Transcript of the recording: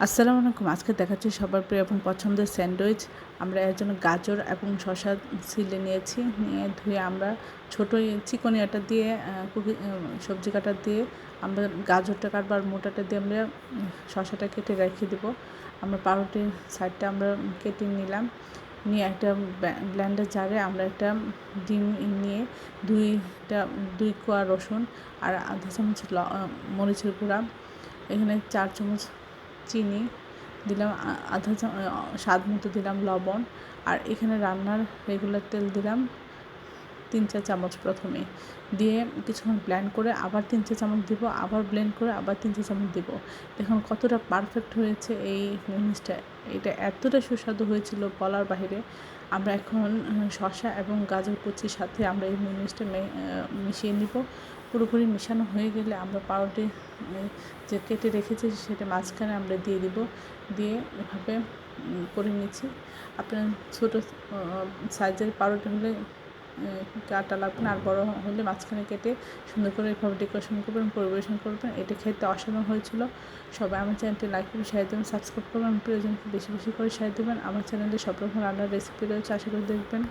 আসসালামু আলাইকুম। আজকে দেখাচ্ছি সবার প্রিয় এবং পছন্দের স্যান্ডউইচ। আমরা এর জন্য গাজর এবং শসা ছিলে নিয়েছি। নিয়ে ধুয়ে আমরা ছোটো চিকনি আটা দিয়ে সবজি কাটা দিয়ে আমরা গাজরটা কাটবো, আর মোটাটা দিয়ে আমরা শসাটা কেটে রেখে দেবো। আমরা পাউরুটির সাইডটা আমরা কেটে নিলাম। নিয়ে একটা ব্লেন্ডার জারে আমরা একটা ডিম নিয়ে দুই কোয়া রসুন আর আধা চামচ মরিচের গুঁড়া, এখানে 4 চামচ চিনি দিলাম, আধা স্বাদ মতো দিলাম লবণ, আর এখানে রান্নার রেগুলার তেল দিলাম 3-4 চামচ প্রথমে দিয়ে কিছুক্ষণ ব্লেন্ড করে আবার 3-4 চামচ দিব, আবার ব্লেন্ড করে আবার 3-4 চামচ দিব। দেখুন কতটা পারফেক্ট হয়েছে এই মিউনিসটা। এটা এতটা সুস্বাদু হয়েছিল বলার বাহিরে। আমরা এখন শসা এবং গাজর কুচির সাথে আমরা এই মিউনিসটা মিশিয়ে নিব। পুরোপুরি মেশানো হয়ে গেলে আমরা পাউরুটি যে কেটে রেখেছি সেটা মাঝখানে আমরা দিয়ে দিব। দিয়ে এভাবে করে নিচ্ছি। আপনার ছোটো সাইজের পাউরুটি হলে কাটা লাগবে না, আর বড় হলে মাঝখানে কেটে সুন্দর করে এভাবে ডেকোরেশন করবেন, পরিবেশন করবেন। এটা খেতে অসাধারণ হয়েছিল। সবাই আমার চ্যানেলটি লাইক করবেন, শেয়ার দেবেন, সাবস্ক্রাইব করবেন, প্রিয়জনকে বেশি বেশি করে শেয়ার দেবেন। আমার চ্যানেলে সব রকম রান্নার রেসিপি রয়েছে, আশা করি দেখবেন।